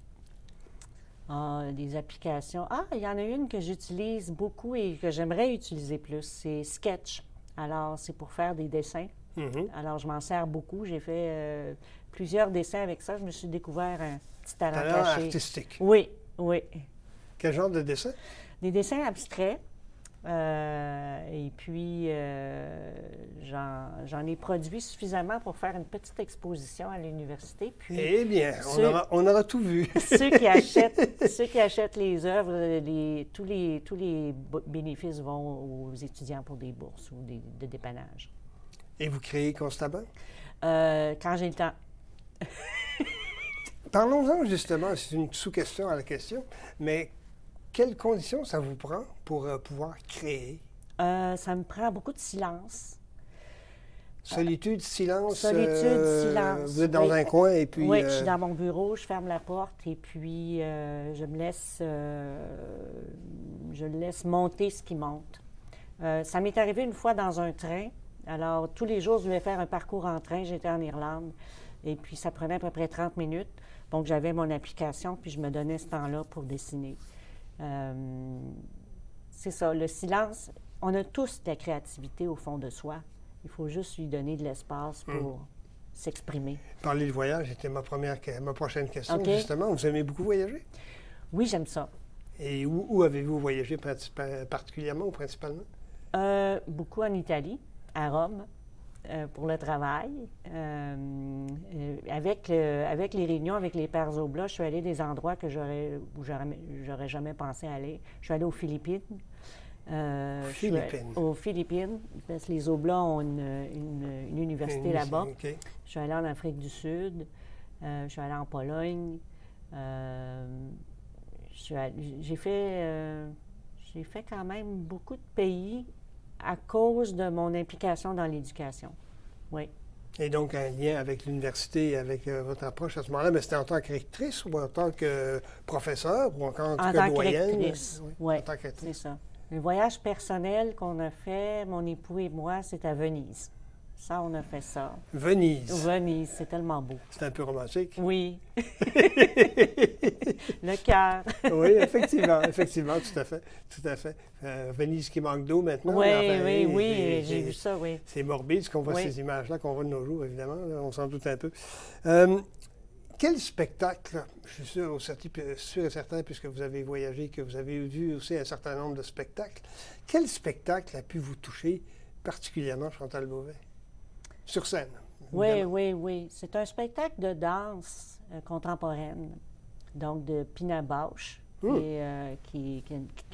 Des applications. Il y en a une que j'utilise beaucoup et que j'aimerais utiliser plus. C'est Sketch. Alors, c'est pour faire des dessins. Alors, je m'en sers beaucoup. J'ai fait plusieurs dessins avec ça. Je me suis découvert un petit talent caché. Artistique. Oui, oui. Quel genre de dessin? Des dessins abstraits. Et puis, j'en ai produit suffisamment pour faire une petite exposition à l'université. Puis, eh bien, on aura tout vu. ceux qui achètent les œuvres, tous les bénéfices vont aux étudiants pour des bourses ou de dépannage. Et vous créez constamment? Quand j'ai le temps. Parlons-en justement, c'est une sous-question à la question, mais quelles conditions ça vous prend pour pouvoir créer? Ça me prend beaucoup de silence. Solitude, silence? Silence. Vous êtes dans un coin et puis... Oui, je suis dans mon bureau, je ferme la porte et puis je laisse monter ce qui monte. Ça m'est arrivé une fois dans un train. Alors, tous les jours, je devais faire un parcours en train. J'étais en Irlande et puis ça prenait à peu près 30 minutes. Donc, j'avais mon application puis je me donnais ce temps-là pour dessiner. C'est ça, le silence. On a tous de la créativité au fond de soi. Il faut juste lui donner de l'espace pour s'exprimer. Parler de voyage, c'était ma prochaine question, Okay. Justement. Vous aimez beaucoup voyager? Oui, j'aime ça. Et où avez-vous voyagé particulièrement ou principalement? Beaucoup en Italie, à Rome, pour le travail. Avec les réunions avec les Pères Oblats, je suis allée des endroits où j'aurais jamais pensé aller. Je suis allée aux Philippines. Aux Philippines, parce que les Oblats ont une université là-bas. Okay. Je suis allée en Afrique du Sud. Je suis allée en Pologne. J'ai fait quand même beaucoup de pays à cause de mon implication dans l'éducation. Oui. Et donc, un lien avec l'université, avec votre approche à ce moment-là, mais c'était en tant que rectrice ou en tant que professeur ou en tant que doyenne? Rectrice. Oui, en tant que rectrice. C'est ça. Le voyage personnel qu'on a fait, mon époux et moi, c'est à Venise. Ça, on a fait ça. Venise. Venise, c'est tellement beau. C'est un peu romantique. Oui. Le cœur. Oui, effectivement, tout à fait. Venise qui manque d'eau maintenant. Oui, enfin, j'ai vu ça, oui. C'est morbide ce qu'on voit, ces images-là qu'on voit de nos jours, évidemment. Là, on s'en doute un peu. Quel spectacle, je suis sûr et certain, puisque vous avez voyagé, que vous avez vu aussi un certain nombre de spectacles, quel spectacle a pu vous toucher particulièrement, Chantal Beauvais, sur scène? Oui. C'est un spectacle de danse contemporaine, donc de Pina Bausch, qui a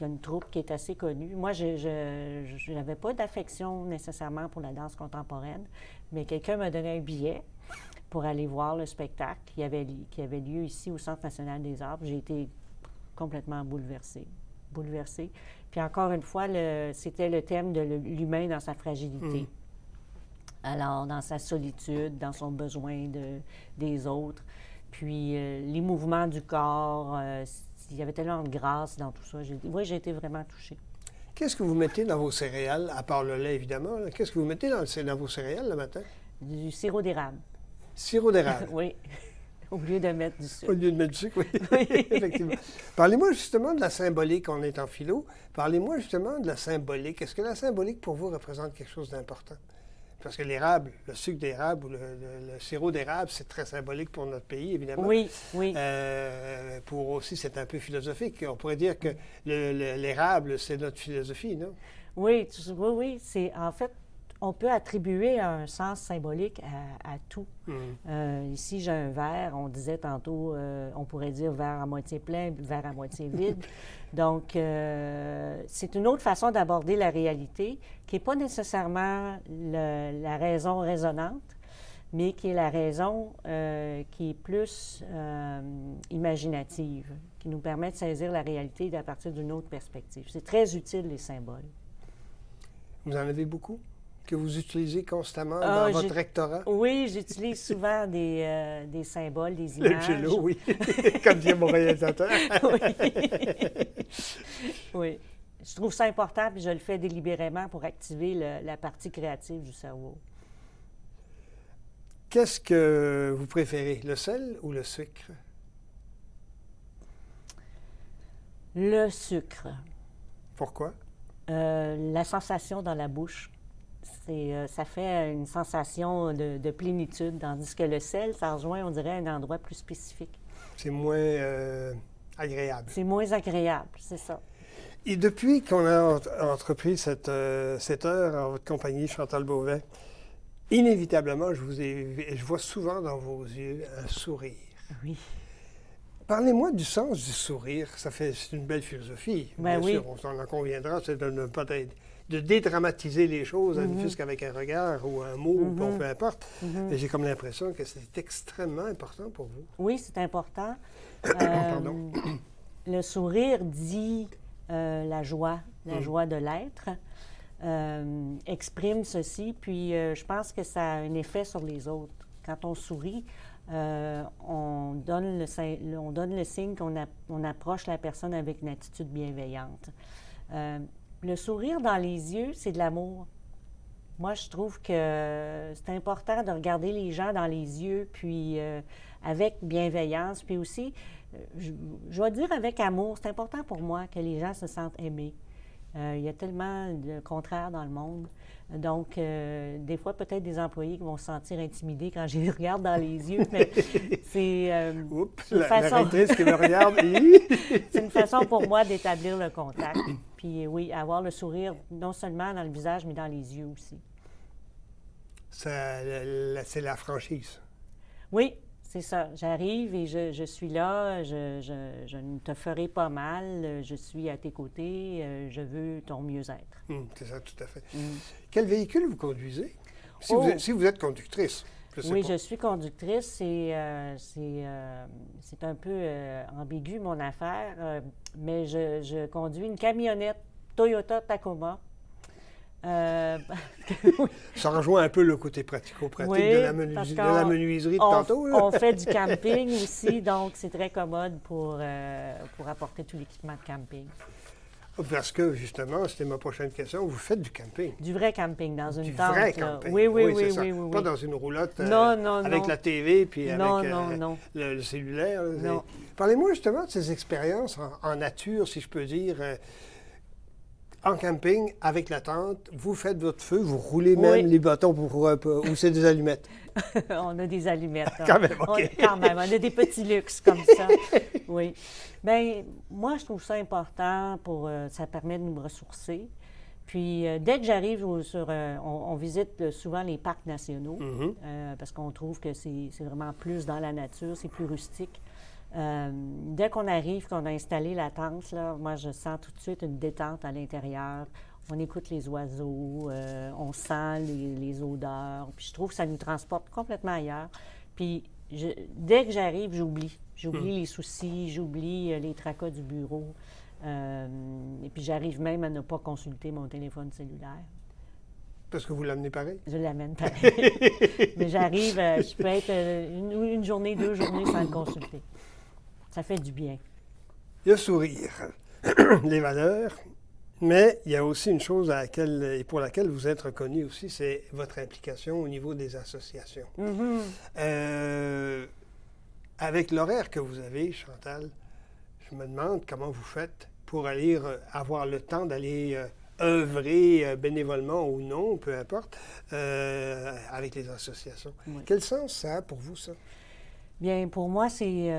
une troupe qui est assez connue. Moi, je n'avais pas d'affection nécessairement pour la danse contemporaine, mais quelqu'un m'a donné un billet pour aller voir le spectacle qui avait lieu ici au Centre national des arts. J'ai été complètement bouleversée. Puis encore une fois, c'était le thème de l'humain dans sa fragilité. Alors, dans sa solitude, dans son besoin des autres. Puis, les mouvements du corps, il y avait tellement de grâce dans tout ça. J'ai été vraiment touchée. Qu'est-ce que vous mettez dans vos céréales, à part le lait, évidemment? Qu'est-ce que vous mettez dans vos céréales le matin? Du sirop d'érable. Sirop d'érable? Oui. Au lieu de mettre du sucre. Au lieu de mettre du sucre, oui. Effectivement. Parlez-moi justement de la symbolique, on est en philo. Parlez-moi justement de la symbolique. Est-ce que la symbolique, pour vous, représente quelque chose d'important? Parce que l'érable, le sucre d'érable ou le sirop d'érable, c'est très symbolique pour notre pays, évidemment. Oui. Pour aussi, c'est un peu philosophique. On pourrait dire que l'érable, c'est notre philosophie, non? Oui. En fait, on peut attribuer un sens symbolique à tout. Ici, j'ai un verre. On disait tantôt, on pourrait dire verre à moitié plein, verre à moitié vide. Donc, c'est une autre façon d'aborder la réalité qui n'est pas nécessairement la raison raisonnante, mais qui est la raison qui est plus imaginative, qui nous permet de saisir la réalité à partir d'une autre perspective. C'est très utile, les symboles. Vous en avez beaucoup que vous utilisez constamment dans votre rectorat? Oui, j'utilise souvent des symboles, des images. Le cello, oui, comme dit mon réalisateur. Oui. Je trouve ça important, puis je le fais délibérément pour activer la partie créative du cerveau. Qu'est-ce que vous préférez, le sel ou le sucre? Le sucre. Pourquoi? La sensation dans la bouche. Ça fait une sensation de plénitude, tandis que le sel, ça rejoint, on dirait, un endroit plus spécifique. C'est moins agréable. C'est moins agréable, c'est ça. Et depuis qu'on a entrepris cette heure en votre compagnie, Chantal Beauvais, inévitablement, je vois souvent dans vos yeux un sourire. Oui. Parlez-moi du sens du sourire. C'est une belle philosophie. Bien sûr, on en conviendra, c'est de dédramatiser les choses, ne fût-ce qu'avec un regard ou un mot, peu importe. Mais j'ai comme l'impression que c'est extrêmement important pour vous. Oui, c'est important. Pardon. Le sourire dit la joie de l'être, exprime ceci, puis je pense que ça a un effet sur les autres. Quand on sourit, on donne le signe qu'on approche la personne avec une attitude bienveillante. Le sourire dans les yeux, c'est de l'amour. Moi, je trouve que c'est important de regarder les gens dans les yeux, puis avec bienveillance, puis aussi, je vais dire avec amour. C'est important pour moi que les gens se sentent aimés. Il y a tellement de contraires dans le monde. Donc, des fois, peut-être des employés qui vont se sentir intimidés quand je les regarde dans les yeux, mais c'est une façon... qui me regarde. C'est une façon pour moi d'établir le contact. Puis oui, avoir le sourire non seulement dans le visage, mais dans les yeux aussi. C'est la franchise. Oui, c'est ça. J'arrive et je suis là, je ne te ferai pas mal, je suis à tes côtés, je veux ton mieux-être. C'est ça, tout à fait. Quel véhicule vous conduisez? Si vous êtes conductrice. Je suis conductrice. C'est un peu ambigu, mon affaire, mais je conduis une camionnette Toyota Tacoma. Ça rejoint un peu le côté pratico-pratique de la menuiserie de tantôt. On fait du camping aussi, donc c'est très commode pour apporter tout l'équipement de camping. Parce que, justement, c'était ma prochaine question, vous faites du camping. Du vrai camping, dans une tente. Du vrai camping. Oui. Pas dans une roulotte non, avec la TV puis avec le cellulaire. Non. Parlez-moi justement de ces expériences en nature, si je peux dire. en camping, avec la tente, vous faites votre feu, vous roulez Oui. même les bâtons ou c'est des allumettes. On a des allumettes. Quand même, OK. Quand même, on a des petits luxes comme ça. Oui. Bien, moi, je trouve ça important ça permet de nous ressourcer. Puis, dès que j'arrive on visite souvent les parcs nationaux parce qu'on trouve que c'est vraiment plus dans la nature, c'est plus rustique. Dès qu'on arrive, qu'on a installé la tente, là, moi, je sens tout de suite une détente à l'intérieur. On écoute les oiseaux, on sent les odeurs. Puis je trouve que ça nous transporte complètement ailleurs. Puis dès que j'arrive, j'oublie. J'oublie les soucis, j'oublie les tracas du bureau. Et puis j'arrive même à ne pas consulter mon téléphone cellulaire. Parce que vous l'amenez pareil? Je l'amène pareil. Mais j'arrive, je peux être une journée, 2 journées sans le consulter. Ça fait du bien. Le sourire, les valeurs, mais il y a aussi une chose pour laquelle vous êtes reconnu aussi, c'est votre implication au niveau des associations. Avec l'horaire que vous avez, Chantal, je me demande comment vous faites pour aller avoir le temps d'aller œuvrer bénévolement ou non, peu importe, avec les associations. Oui. Quel sens ça a pour vous, ça? Bien, pour moi, c'est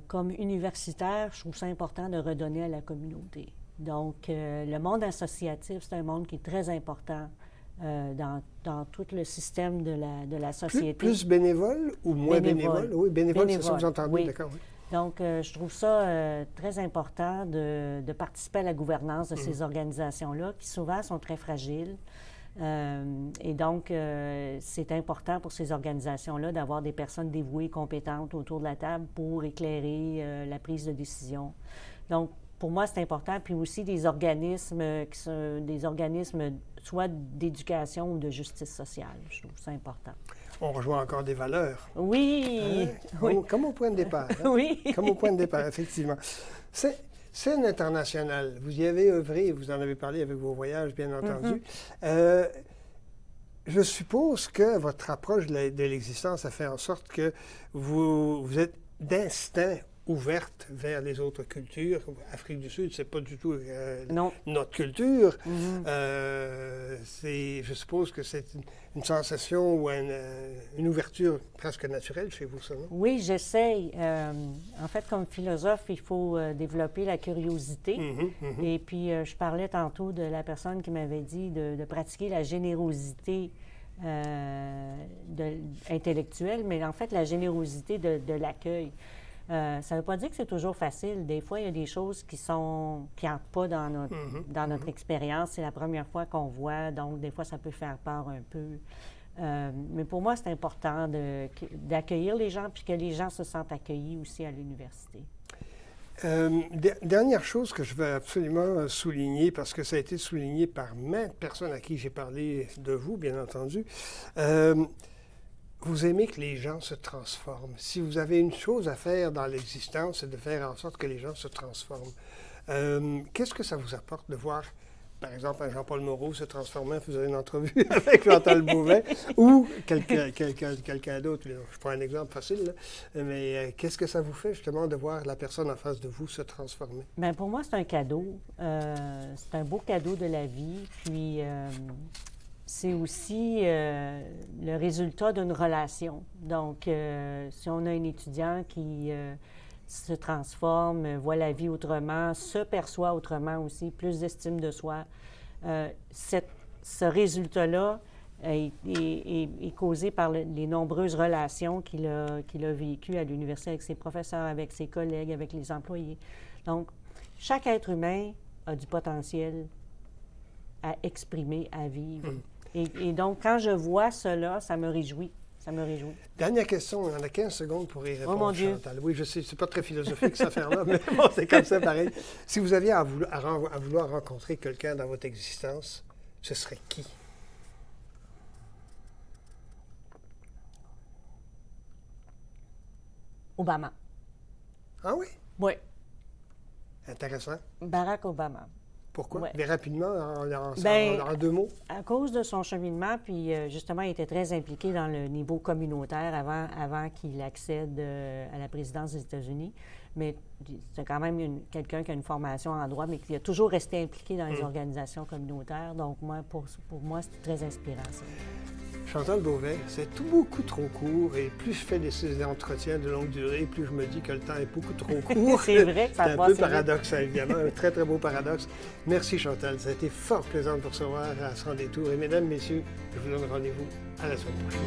comme universitaire, je trouve ça important de redonner à la communauté. Donc, le monde associatif, c'est un monde qui est très important dans tout le système de la société. Plus bénévole ou moins bénévole? Oui, bénévole, c'est ça que vous entendez, oui. d'accord. Oui. Donc, je trouve ça très important de participer à la gouvernance de ces organisations-là, qui souvent sont très fragiles. Et donc, c'est important pour ces organisations-là d'avoir des personnes dévouées, compétentes autour de la table pour éclairer la prise de décision. Donc, pour moi, c'est important. Puis aussi des organismes qui sont des organismes soit d'éducation ou de justice sociale. Je trouve ça important. On rejoint encore des valeurs. Oui! Hein? Oui. Comme au point de départ. Hein? Oui! Comme au point de départ, effectivement. Scène internationale, vous y avez œuvré, vous en avez parlé avec vos voyages, bien entendu. Je suppose que votre approche de l'existence a fait en sorte que vous êtes d'instinct ouverte vers les autres cultures. Afrique du Sud, c'est pas du tout notre culture. Je suppose que c'est une sensation ou une ouverture presque naturelle chez vous, ça, non? Oui, j'essaye. En fait, comme philosophe, il faut développer la curiosité. Et puis, je parlais tantôt de la personne qui m'avait dit de pratiquer la générosité intellectuelle, mais en fait, la générosité de l'accueil. Ça ne veut pas dire que c'est toujours facile. Des fois, il y a des choses qui n'entrent pas dans notre expérience. C'est la première fois qu'on voit, donc des fois, ça peut faire peur un peu. Mais pour moi, c'est important d'accueillir les gens puis que les gens se sentent accueillis aussi à l'université. Dernière chose que je veux absolument souligner, parce que ça a été souligné par maintes personnes à qui j'ai parlé de vous, bien entendu. Vous aimez que les gens se transforment. Si vous avez une chose à faire dans l'existence, c'est de faire en sorte que les gens se transforment. Qu'est-ce que ça vous apporte de voir, par exemple, un Jean-Paul Moreau se transformer, vous avez une entrevue avec Chantal Beauvais, ou quelqu'un d'autre. Je prends un exemple facile, là. Mais qu'est-ce que ça vous fait, justement, de voir la personne en face de vous se transformer? Bien, pour moi, c'est un cadeau. C'est un beau cadeau de la vie. Puis, c'est aussi le résultat d'une relation. Donc, si on a un étudiant qui se transforme, voit la vie autrement, se perçoit autrement aussi, plus d'estime de soi, ce résultat-là est causé par les nombreuses relations qu'il a vécues à l'université avec ses professeurs, avec ses collègues, avec les employés. Donc, chaque être humain a du potentiel à exprimer, à vivre. Et donc, quand je vois cela, ça me réjouit. Ça me réjouit. Dernière question, on en a 15 secondes pour y répondre, oh, mon Dieu. Chantal. Oui, je sais, c'est pas très philosophique, cette affaire-là, mais bon, c'est comme ça, pareil. Si vous aviez à vouloir rencontrer quelqu'un dans votre existence, ce serait qui? Obama. Ah oui? Oui. Intéressant. Barack Obama. Pourquoi? Ouais. Mais rapidement, Ben, en 2 mots. À cause de son cheminement, puis justement, il était très impliqué dans le niveau communautaire avant qu'il accède à la présidence des États-Unis. Mais c'est quand même quelqu'un qui a une formation en droit, mais qui a toujours resté impliqué dans les organisations communautaires. Donc, moi, pour moi, c'était très inspirant, ça. Chantal Beauvais, c'est tout beaucoup trop court et plus je fais ces entretiens de longue durée, plus je me dis que le temps est beaucoup trop court. C'est vrai que ça c'est un passe peu vite. paradoxal, évidemment, un très, très beau paradoxe. Merci Chantal, ça a été fort plaisant de vous recevoir à Sans détour. Et mesdames, messieurs, je vous donne rendez-vous à la semaine prochaine.